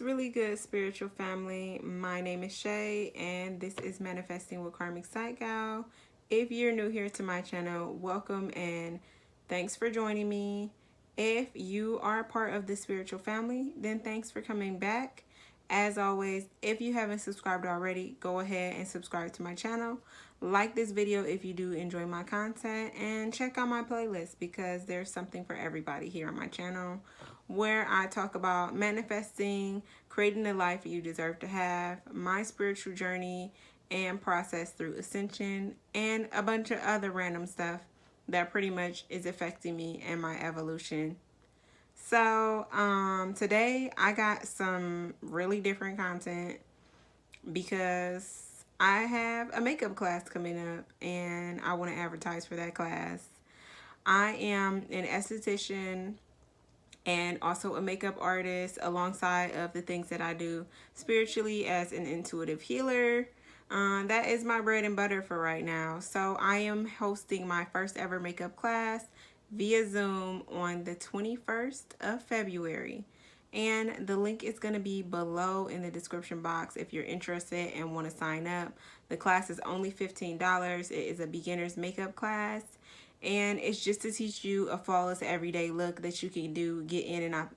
really good, spiritual family? My name is Shay, and this is Manifesting with Karmic Sight Gal. If you're new here to my channel, welcome and thanks for joining me. If you are part of the spiritual family, then thanks for coming back. As always, if you haven't subscribed already, go ahead and subscribe to my channel. Like this video if you do enjoy my content, and check out my playlist because there's something for everybody here on my channel, where I talk about manifesting, creating the life you deserve to have, my spiritual journey and process through ascension, and a bunch of other random stuff that pretty much is affecting me and my evolution. So today I got some really different content because I have a makeup class coming up and I want to advertise for that class. I am an esthetician and also a makeup artist, alongside of the things that I do spiritually as an intuitive healer. That is my bread and butter for right now. So I am hosting my first ever makeup class via Zoom on the 21st of February. And the link is going to be below in the description box if you're interested and want to sign up. The class is only $15. It is a beginner's makeup class. And it's just to teach you a flawless everyday look that you can do, get in and out,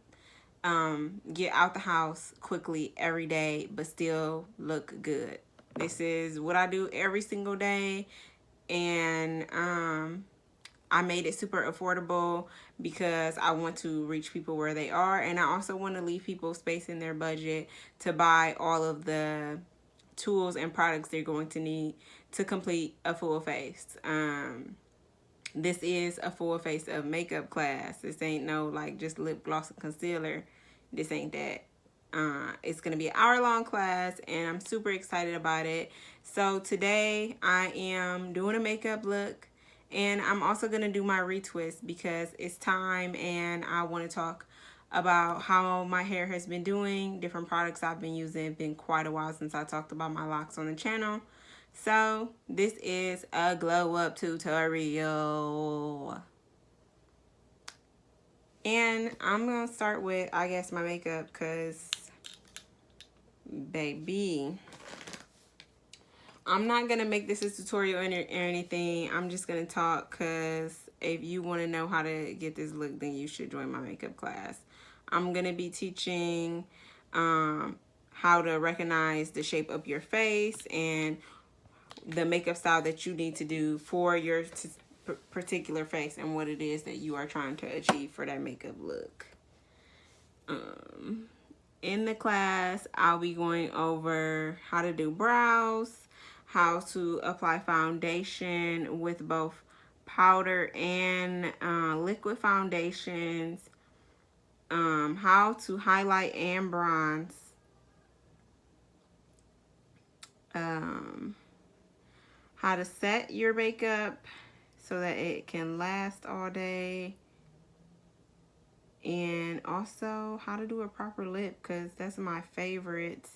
get out the house quickly every day, but still look good. This is what I do every single day. And I made it super affordable because I want to reach people where they are. And I also want to leave people space in their budget to buy all of the tools and products they're going to need to complete a full face. This is a full face of makeup class. This ain't no like just lip gloss and concealer. This ain't that. It's going to be an hour-long class and I'm super excited about it. So today I am doing a makeup look, and I'm also going to do my retwist because it's time and I want to talk about how my hair has been doing, different products I've been using. It's been quite a while since I talked about my locks on the channel. So this is a glow up tutorial. And I'm going to start with, I guess, my makeup because, baby, I'm not going to make this a tutorial or anything. I'm just going to talk because if you want to know how to get this look, then you should join my makeup class. I'm going to be teaching how to recognize the shape of your face and the makeup style that you need to do for your particular face and what it is that you are trying to achieve for that makeup look. In the class, I'll be going over how to do brows, how to apply foundation with both powder and liquid foundations, how to highlight and bronze, how to set your makeup so that it can last all day, and also how to do a proper lip because that's my favorite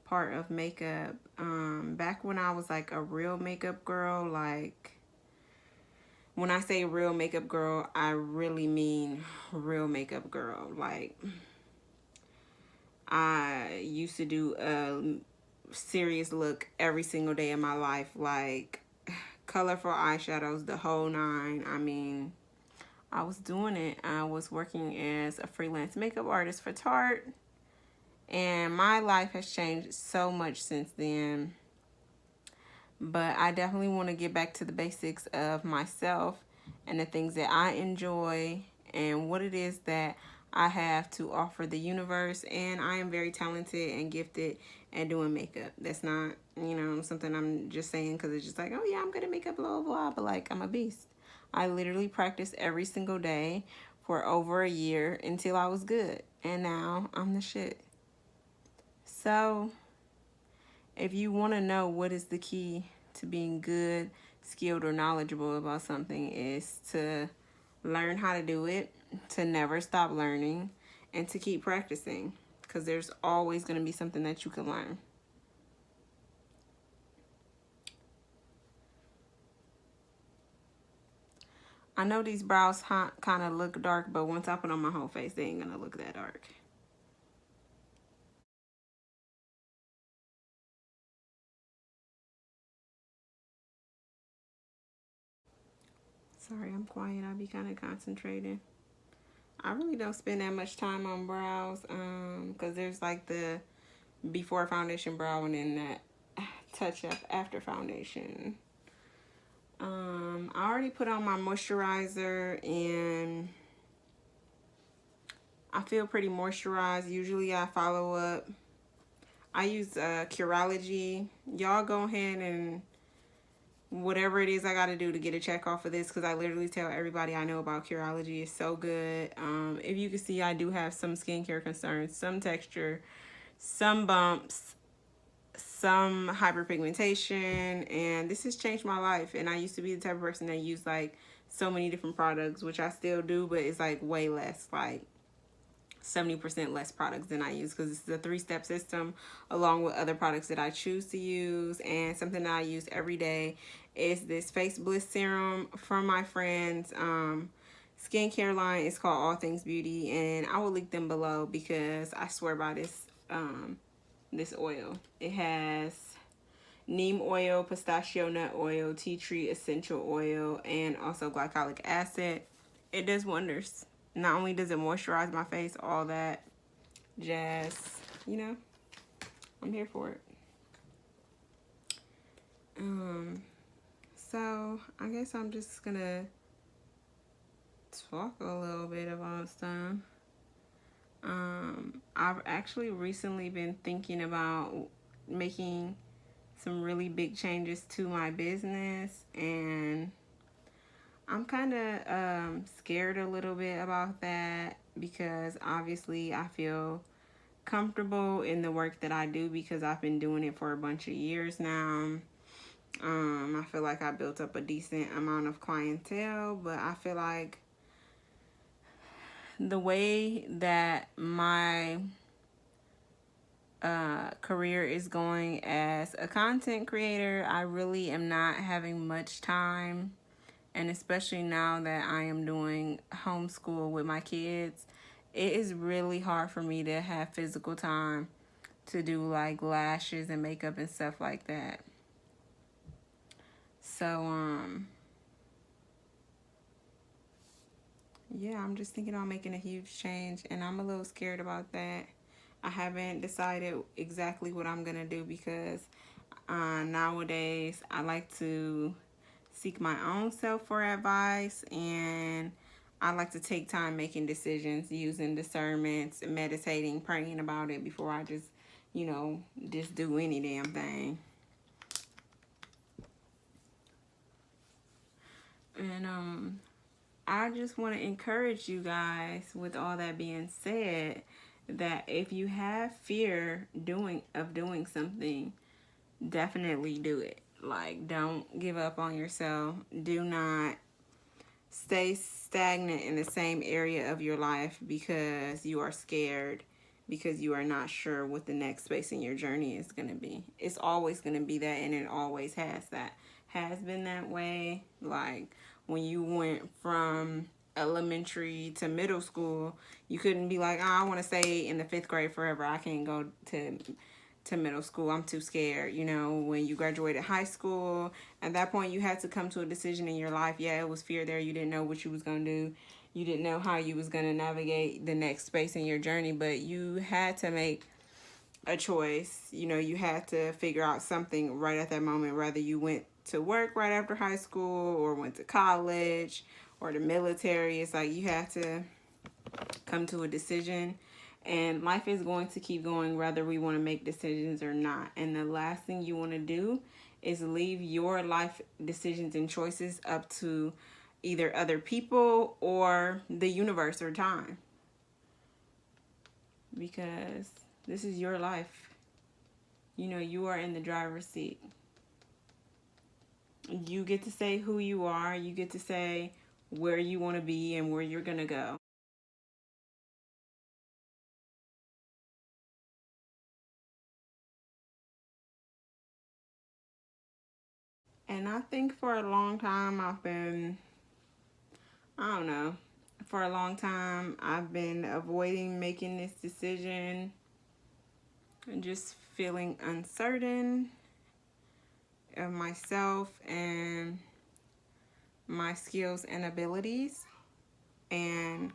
part of makeup. Back when I was like a real makeup girl, like when I say real makeup girl, I really mean real makeup girl. Like I used to do a serious look every single day of my life, like colorful eyeshadows, the whole nine. I mean, I was doing it. I was working as a freelance makeup artist for Tarte, and my life has changed so much since then. But I definitely want to get back to the basics of myself and the things that I enjoy and what it is that I have to offer the universe. And I am very talented and gifted at doing makeup. That's not, you know, something I'm just saying because it's just like, oh yeah, I'm good at makeup, blah, blah, blah. But like, I'm a beast. I literally practiced every single day for over a year until I was good. And now I'm the shit. So if you want to know what is the key to being good, skilled, or knowledgeable about something, is to learn how to do it, to never stop learning, and to keep practicing because there's always going to be something that you can learn. I know these brows kind of look dark, but once I put on my whole face, they ain't going to look that dark. Sorry, I'm quiet. I be kind of concentrating. I really don't spend that much time on brows, because there's like the before foundation brow and then that touch up after foundation. I already put on my moisturizer and I feel pretty moisturized. Usually I follow up. I use Curology. Y'all go ahead and whatever it is I got to do to get a check off of this, because I literally tell everybody I know about Curology. It's so good. If you can see, I do have some skincare concerns, some texture, some bumps, some hyperpigmentation, and this has changed my life. And I used to be the type of person that used like so many different products, which I still do, but it's like way less, like 70% less products than I use, because this is a 3-step system along with other products that I choose to use. And something that I use every day is this Face Bliss serum from my friend's skincare line. It's called All Things Beauty, and I will link them below because I swear by this this oil. It has neem oil, pistachio nut oil, tea tree essential oil, and also glycolic acid. It does wonders. Not only does it moisturize my face, all that jazz, you know, I'm here for it. So I guess I'm just gonna talk a little bit about stuff. I've actually recently been thinking about making some really big changes to my business, and I'm kind of scared a little bit about that because obviously I feel comfortable in the work that I do because I've been doing it for a bunch of years now. I feel like I built up a decent amount of clientele, but I feel like the way that my career is going as a content creator, I really am not having much time. And especially now that I am doing homeschool with my kids, it is really hard for me to have physical time to do like lashes and makeup and stuff like that. So, yeah, I'm just thinking about making a huge change, and I'm a little scared about that. I haven't decided exactly what I'm gonna do because nowadays I like to seek my own self for advice, and I like to take time making decisions, using discernments, meditating, praying about it before I just, just do any damn thing. And I just want to encourage you guys, with all that being said, that if you have fear of doing something, definitely do it. Like, don't give up on yourself. Do not stay stagnant in the same area of your life because you are scared, because you are not sure what the next space in your journey is going to be. It's always going to be that, and it always has been that way. Like, when you went from elementary to middle school, you couldn't be like, oh, I want to stay in the 5th grade forever. I can't go to middle school. I'm too scared. When you graduated high school, at that point you had to come to a decision in your life. Yeah, it was fear there. You didn't know what you was going to do. You didn't know how you was going to navigate the next space in your journey, but you had to make a choice. You had to figure out something right at that moment, whether you went to work right after high school or went to college or the military. It's like you have to come to a decision, and life is going to keep going whether we want to make decisions or not. And the last thing you want to do is leave your life decisions and choices up to either other people or the universe or time, because this is your life. You are in the driver's seat. You get to say who you are. You get to say where you want to be and where you're going to go. And I think for a long time for a long time I've been avoiding making this decision and just feeling uncertain of myself and my skills and abilities. And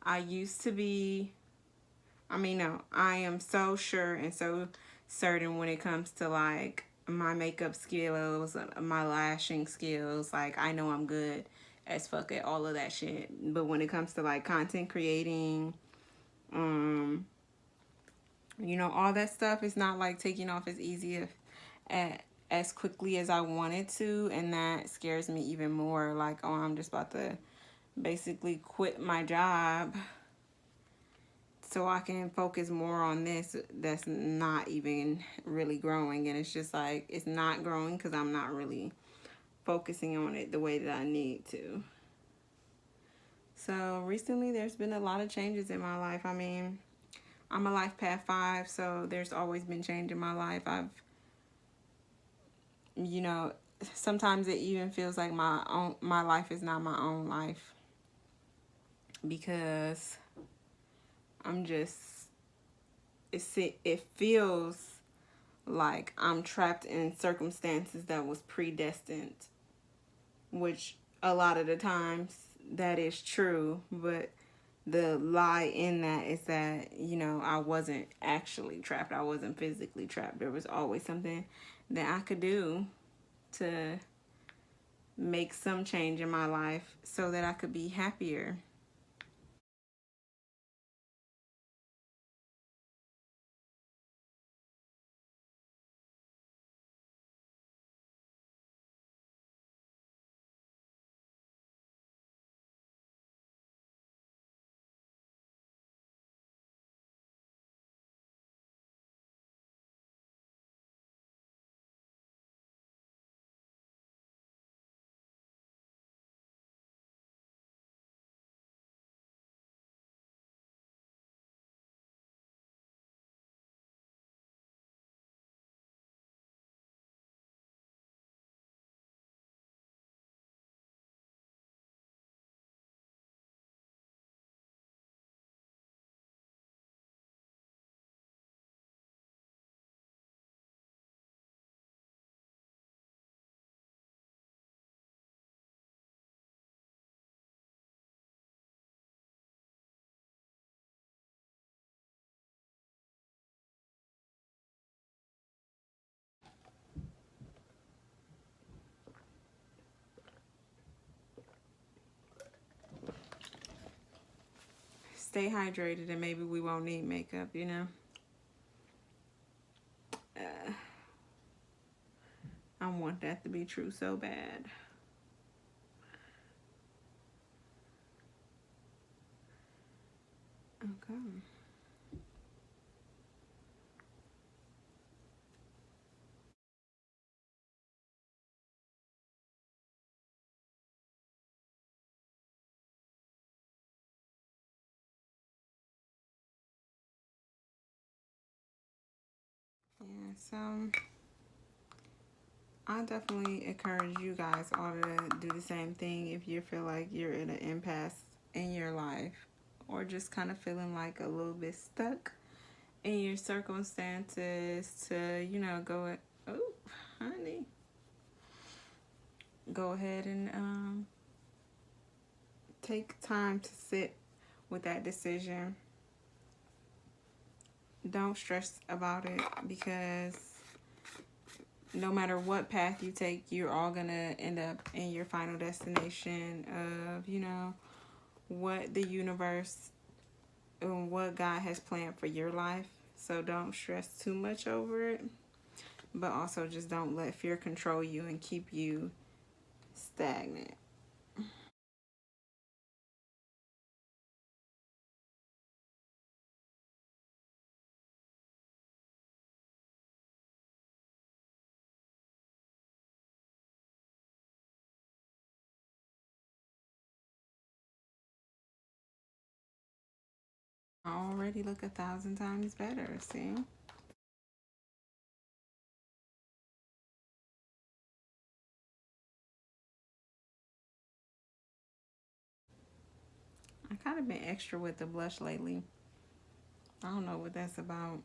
I used to be, no, I am so sure and so certain when it comes to like my makeup skills, my lashing skills. Like, I know I'm good as fuck at all of that shit. But when it comes to like content creating, all that stuff is not like taking off as easy as quickly as I wanted to. And that scares me even more. Like, oh, I'm just about to basically quit my job so I can focus more on this that's not even really growing. And it's just like, it's not growing because I'm not really focusing on it the way that I need to. So recently there's been a lot of changes in my life. I mean, I'm a life path 5, so there's always been change in my life. Sometimes it even feels like my life is not my own life, because I'm just, it feels like I'm trapped in circumstances that was predestined, which a lot of the times that is true, but the lie in that is that, I wasn't actually trapped. I wasn't physically trapped. There was always something that I could do to make some change in my life so that I could be happier. Stay hydrated and maybe we won't need makeup. I want that to be true so bad. Okay. Yeah, so I definitely encourage you guys all to do the same thing if you feel like you're in an impasse in your life, or just kind of feeling like a little bit stuck in your circumstances, to, oh, honey, go ahead and take time to sit with that decision. Don't stress about it, because no matter what path you take, you're all gonna end up in your final destination of, what the universe and what God has planned for your life. So don't stress too much over it, but also just don't let fear control you and keep you stagnant. I already look 1,000 times better, see? I kind of been extra with the blush lately. I don't know what that's about.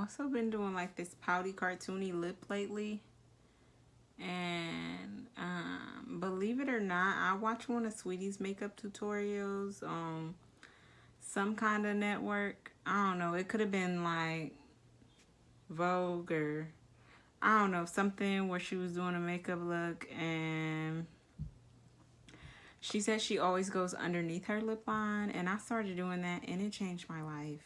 also been doing like this pouty cartoony lip lately. And believe it or not, I watched one of Sweetie's makeup tutorials on some kind of network. I don't know. It could have been like Vogue or I don't know, something where she was doing a makeup look, and she said she always goes underneath her lip line, and I started doing that, and it changed my life.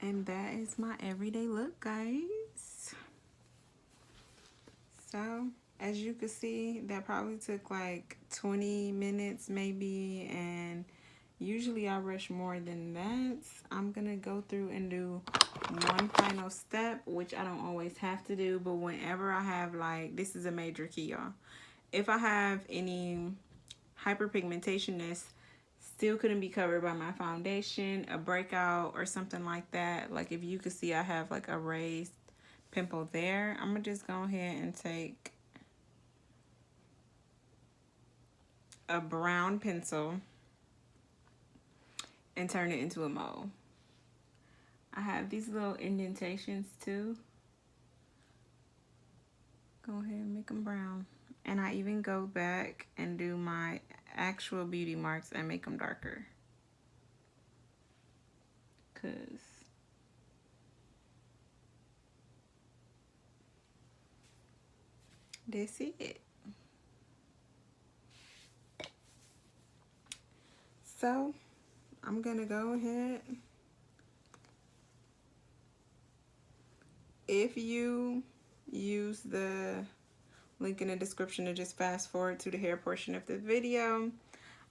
And that is my everyday look, guys. So, as you can see, that probably took like 20 minutes maybe, and usually I rush more than that. I'm gonna go through and do one final step, which I don't always have to do, but whenever I have, like, this is a major key, y'all. If I have any hyperpigmentation that's still couldn't be covered by my foundation, a breakout or something like that, like if you could see I have like a raised pimple there, I'm gonna just go ahead and take a brown pencil and turn it into a mole. I have these little indentations too. Go ahead and make them brown. And I even go back and do my actual beauty marks and make them darker. Cause that's it. So I'm gonna go ahead. If you use the link in the description to just fast forward to the hair portion of the video,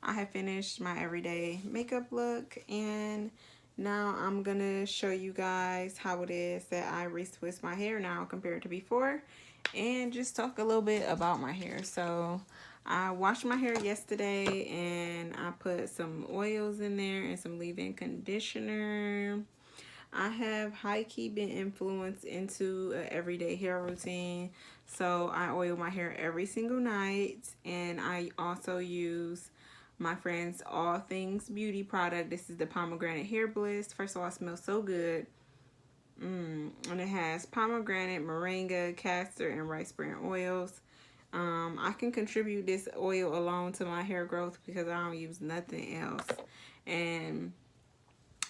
I have finished my everyday makeup look, and now I'm gonna show you guys how it is that I retwist my hair now compared to before, and just talk a little bit about my hair. So I washed my hair yesterday, and I put some oils in there and some leave-in conditioner. I have high-key been influenced into an everyday hair routine. So I oil my hair every single night, and I also use my friend's All Things Beauty product. This is the pomegranate hair bliss. First of all, it smells so good. And it has pomegranate, moringa, castor, and rice bran oils. I can contribute this oil alone to my hair growth because I don't use nothing else. And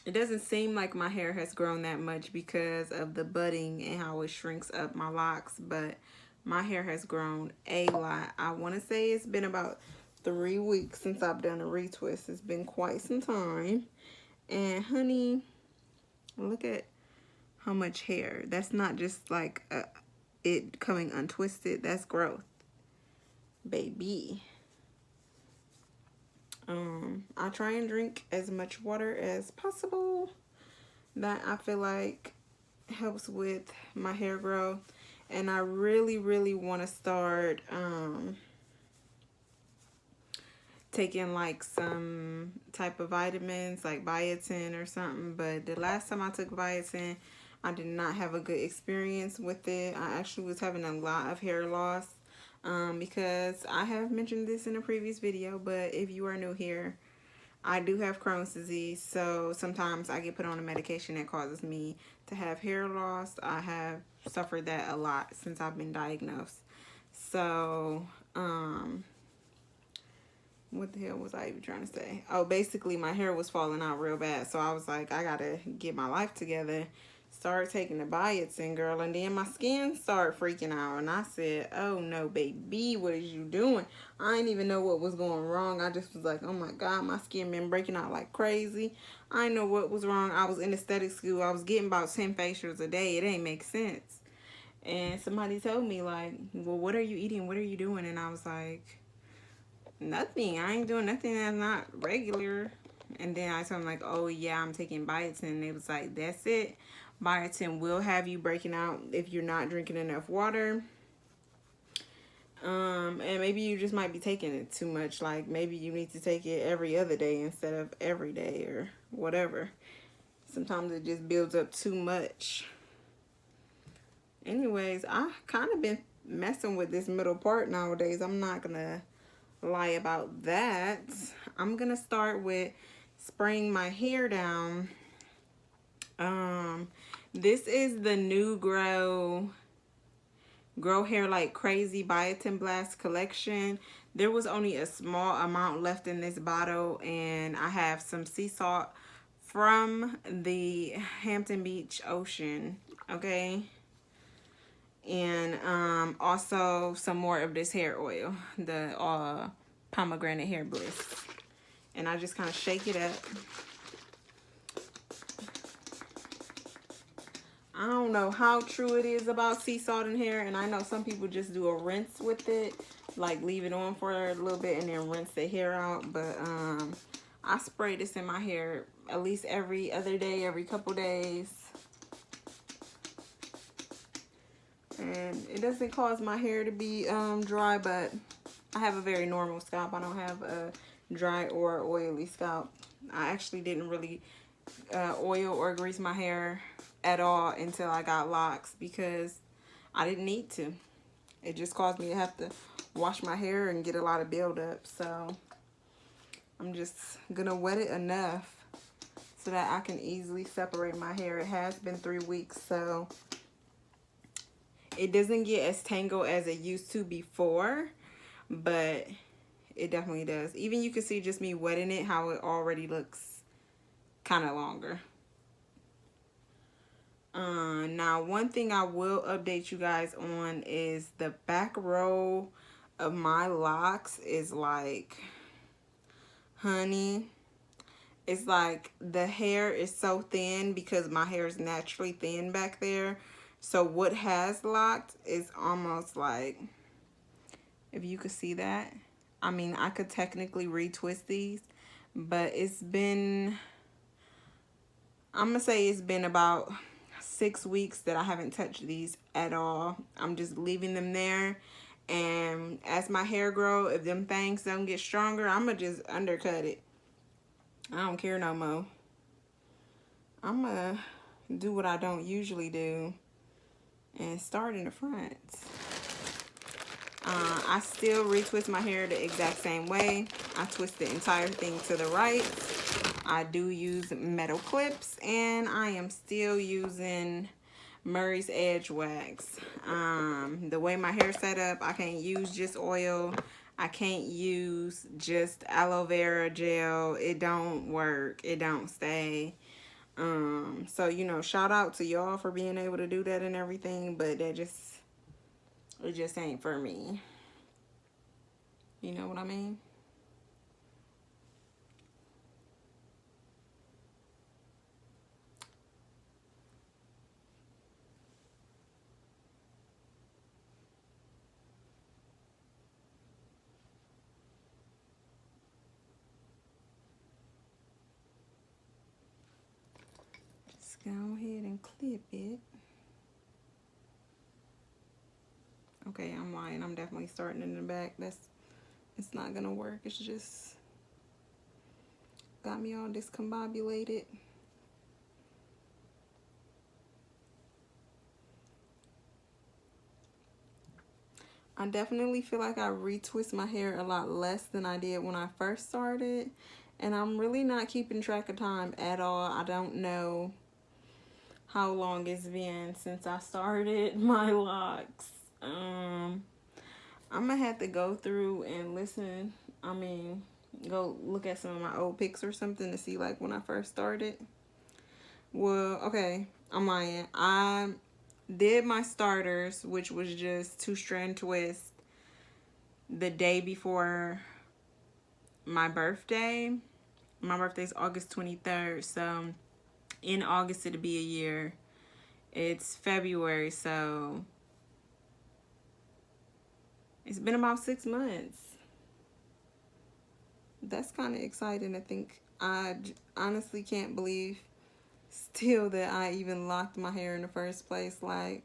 it doesn't seem like my hair has grown that much because of the budding and how it shrinks up my locks, but my hair has grown a lot. I want to say it's been about 3 weeks since I've done a retwist. It's been quite some time. And honey, look at how much hair. That's not just like it coming untwisted. That's growth, baby. I try and drink as much water as possible. That I feel like helps with my hair growth. And I really, really want to start taking like some type of vitamins like biotin or something. But the last time I took biotin, I did not have a good experience with it. I actually was having a lot of hair loss because I have mentioned this in a previous video, but if you are new here, I do have Crohn's disease, so sometimes I get put on a medication that causes me to have hair loss. I have suffered that a lot since I've been diagnosed. So, what the hell was I even trying to say? Oh, basically my hair was falling out real bad, so I was like, I gotta get my life together. Started taking the biotin, girl, and then my skin started freaking out, and I said, oh no, baby, what is you doing? I didn't even know what was going wrong. I just was like, oh my god, my skin been breaking out like crazy. I didn't know what was wrong. I was in aesthetic school. I was getting about 10 facials a day. It ain't make sense. And somebody told me like, well, what are you eating? What are you doing? And I was like, nothing. I ain't doing nothing that's not regular. And then I told them like, oh yeah, I'm taking biotin. And they was like, that's it. Biotin will have you breaking out if you're not drinking enough water. And maybe you just might be taking it too much. Like maybe you need to take it every other day instead of every day or whatever. Sometimes it just builds up too much. Anyways, I kind of been messing with this middle part nowadays. I'm not gonna lie about that. I'm gonna start with spraying my hair down. This is the new grow hair like crazy biotin blast collection. There was only a small amount left in this bottle, and I have some sea salt from the Hampton Beach Ocean, okay, and also some more of this hair oil, the pomegranate hair bliss, and I just kind of shake it up. I don't know how true it is about sea salt in hair, and I know some people just do a rinse with it, like leave it on for a little bit and then rinse the hair out. But I spray this in my hair at least every other day, every couple days, and it doesn't cause my hair to be dry, but I have a very normal scalp. I don't have a dry or oily scalp. I actually didn't really oil or grease my hair at all until I got locks because I didn't need to. It just caused me to have to wash my hair and get a lot of buildup. So I'm just gonna wet it enough so that I can easily separate my hair. It has been 3 weeks, so it doesn't get as tangled as it used to before, but it definitely does. Even you can see just me wetting it, how it already looks kind of longer. Now one thing I will update you guys on is the back row of my locks is like honey. It's like the hair is so thin because my hair is naturally thin back there. So what has locked is almost like, if you could see that, I mean, I could technically retwist these, but it's been, I'm gonna say it's been about 6 weeks that I haven't touched these at all. I'm just leaving them there, and as my hair grow, if them things don't get stronger, I'm gonna just undercut it. I don't care no more. I'm gonna do what I don't usually do and start in the front. I still retwist my hair the exact same way. I twist the entire thing to the right. I do use metal clips, and I am still using Murray's Edge wax. The way my hair set up, I can't use just oil. I can't use just aloe vera gel. It don't work. It don't stay. So, you know, shout out to y'all for being able to do that and everything, but it just ain't for me. You know what I mean? go ahead and clip it. Okay, I'm lying. I'm definitely starting in the back. It's not gonna work. It's just got me all discombobulated. I definitely feel like I retwist my hair a lot less than I did when I first started. And I'm really not keeping track of time at all. I don't know how long it's been since I started my locks. I'm gonna have to go through and listen. Go look at some of my old pics or something to see like when I first started. Well, okay, I'm lying. I did my starters, which was just 2-strand twist, the day before my birthday. My birthday's August 23rd, so in August it'll be a year. It's February, so it's been about 6 months. That's kind of exciting to think. I honestly can't believe still that I even locked my hair in the first place. Like,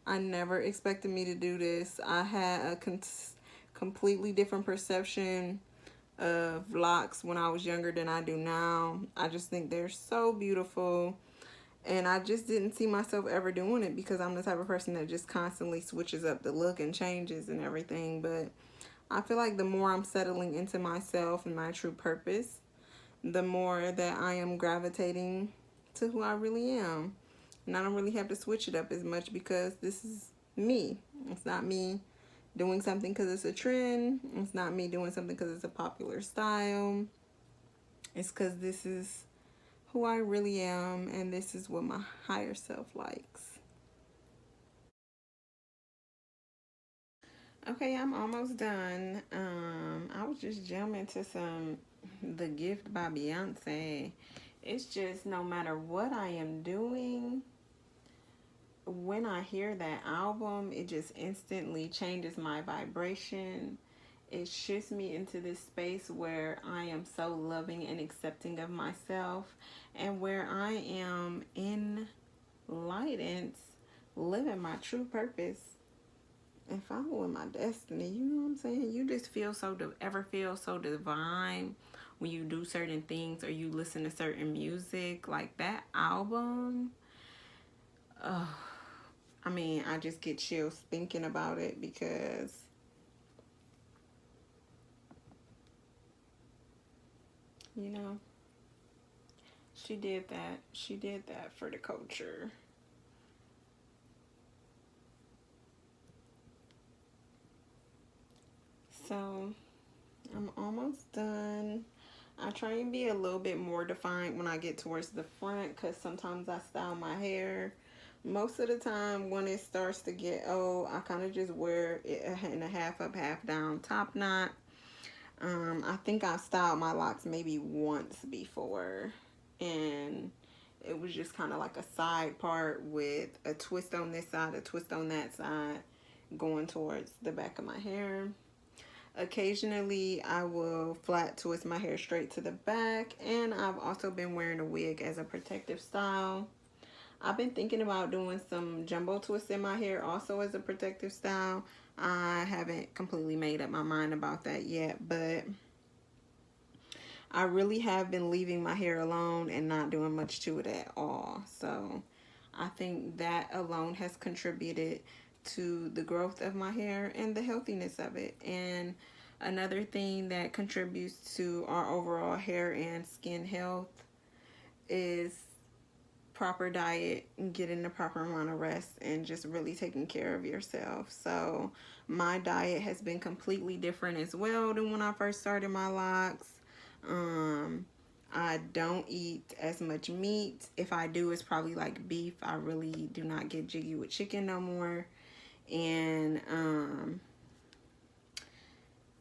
I never expected me to do this. I had a completely different perception of locks when I was younger than I do now. I just think they're so beautiful. And I just didn't see myself ever doing it because I'm the type of person that just constantly switches up the look and changes and everything. But I feel like the more I'm settling into myself and my true purpose, the more that I am gravitating to who I really am. And I don't really have to switch it up as much because this is me. It's not me doing something because it's a trend. It's not me doing something because it's a popular style. It's because this is who I really am, and this is what my higher self likes. Okay, I'm almost done. I was just jamming to some The Gift by Beyonce. It's just no matter what I am doing, when I hear that album, it just instantly changes my vibration. It shifts me into this space where I am so loving and accepting of myself, and where I am enlightened, living my true purpose and following my destiny. You know what I'm saying? You just feel so, ever feel so divine when you do certain things or you listen to certain music. Like that album, I just get chills thinking about it because you know, she did that. She did that for the culture. So I'm almost done. I try and be a little bit more defined when I get towards the front because sometimes I style my hair. Most of the time when it starts to get old, I kind of just wear it in a half up, half down top knot. I think I've styled my locks maybe once before, and it was just kind of like a side part with a twist on this side, a twist on that side, going towards the back of my hair. Occasionally, I will flat twist my hair straight to the back, and I've also been wearing a wig as a protective style. I've been thinking about doing some jumbo twists in my hair also as a protective style. I haven't completely made up my mind about that yet, but I really have been leaving my hair alone and not doing much to it at all. So I think that alone has contributed to the growth of my hair and the healthiness of it. And another thing that contributes to our overall hair and skin health is proper diet and getting the proper amount of rest and just really taking care of yourself. So my diet has been completely different as well than when I first started my locks. I don't eat as much meat. If I do, it's probably like beef. I really do not get jiggy with chicken no more. And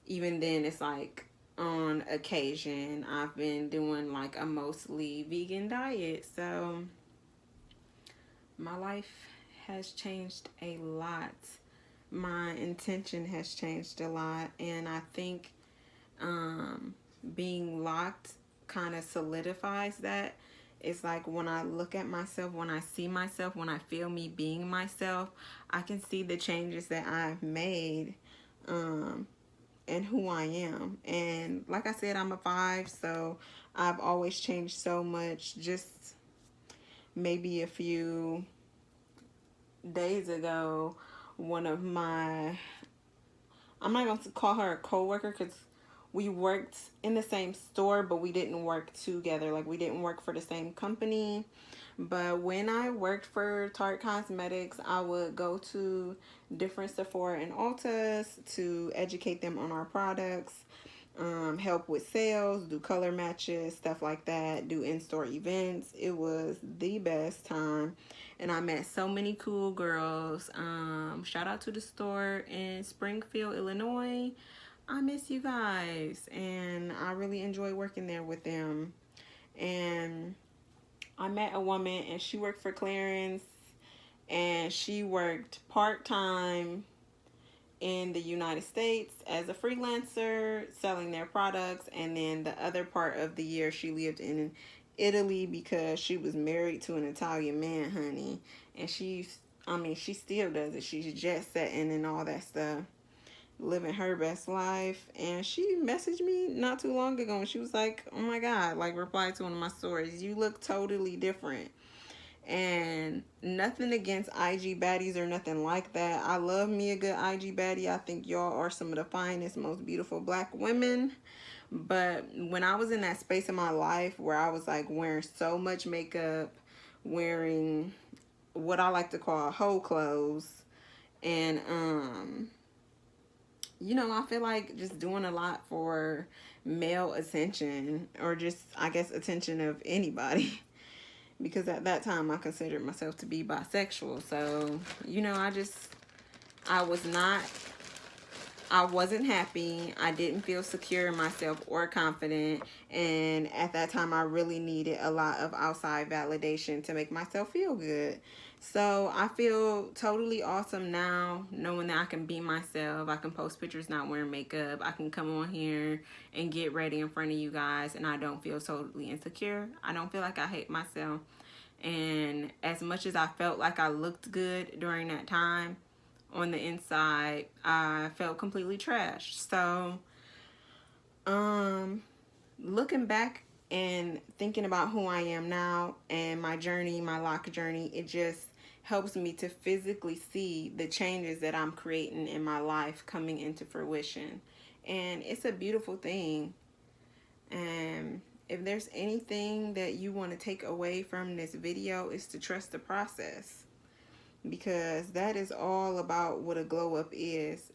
even then, it's like on occasion. I've been doing like a mostly vegan diet. So my life has changed a lot. My intention has changed a lot. And I think being locked kind of solidifies that. It's like when I look at myself, when I see myself, when I feel me being myself, I can see the changes that I've made, and who I am. And like I said, I'm a 5, so I've always changed so much. Just maybe a few days ago, one of my, I'm not going to call her a coworker because we worked in the same store, but we didn't work together. Like, we didn't work for the same company. But when I worked for Tarte Cosmetics, I would go to different Sephora and Ultas to educate them on our products, help with sales, do color matches, stuff like that, do in-store events. It was the best time. And I met so many cool girls. Shout out to the store in Springfield, Illinois. I miss you guys. And I really enjoy working there with them. And I met a woman and she worked for Clarence, and she worked part-time in the United States as a freelancer selling their products, and then the other part of the year she lived in Italy because she was married to an Italian man, honey. And she still does it. She's jet setting and all that stuff, living her best life. And she messaged me not too long ago and she was like, oh my God, like, replied to one of my stories, you look totally different. And nothing against IG baddies or nothing like that. I love me a good IG baddie. I think y'all are some of the finest, most beautiful black women. But when I was in that space in my life where I was like wearing so much makeup, wearing what I like to call hoe clothes, and you know, I feel like just doing a lot for male attention, or just, I guess, attention of anybody. Because at that time I considered myself to be bisexual. So, you know, I was not, I wasn't happy. I didn't feel secure in myself or confident. And at that time I really needed a lot of outside validation to make myself feel good. So I feel totally awesome now, knowing that I can be myself. I can post pictures not wearing makeup. I can come on here and get ready in front of you guys, and I don't feel totally insecure. I don't feel like I hate myself. And as much as I felt like I looked good during that time, on the inside I felt completely trashed. So looking back and thinking about who I am now and my journey, my Loc journey, it just helps me to physically see the changes that I'm creating in my life coming into fruition. And it's a beautiful thing. And if there's anything that you want to take away from this video, is to trust the process. Because that is all about what a glow up is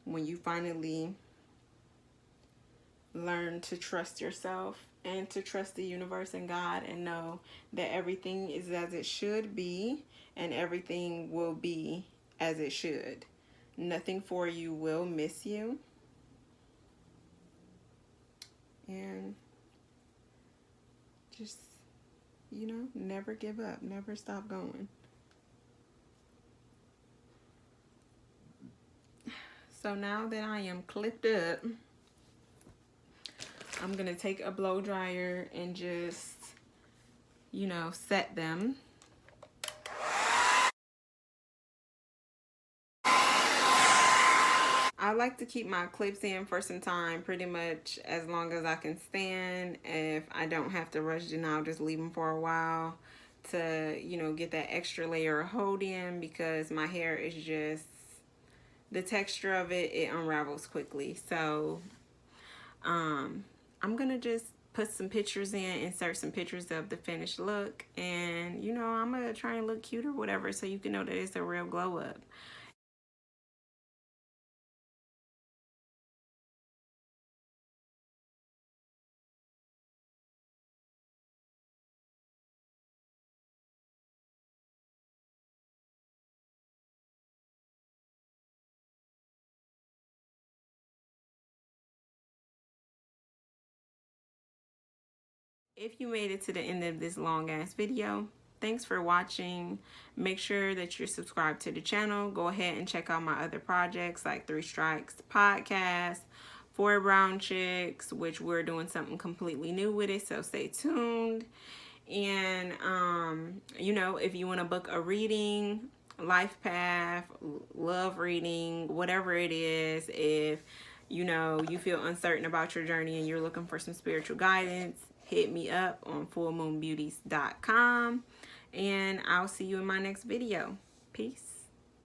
when you finally learn to trust yourself and to trust the universe and God, and know that everything is as it should be and everything will be as it should. Nothing for you will miss you. And just, you know, never give up, never stop going. So now that I am clipped up, I'm going to take a blow dryer and just, you know, set them. I like to keep my clips in for some time, pretty much as long as I can stand. If I don't have to rush, then I'll just leave them for a while to, you know, get that extra layer of hold in, because my hair is just, the texture of it unravels quickly. So I'm gonna just put some pictures in, insert some pictures of the finished look, and you know, I'm gonna try and look cute or whatever, so you can know that it's a real glow up. If you made it to the end of this long ass video, thanks for watching. Make sure that you're subscribed to the channel. Go ahead and check out my other projects like Three Strikes Podcast, Four Brown Chicks, which we're doing something completely new with it, so stay tuned. And you know, if you want to book a reading, life path, love reading, whatever it is, if you know you feel uncertain about your journey and you're looking for some spiritual guidance, hit me up on fullmoonbeauties.com, and I'll see you in my next video. Peace.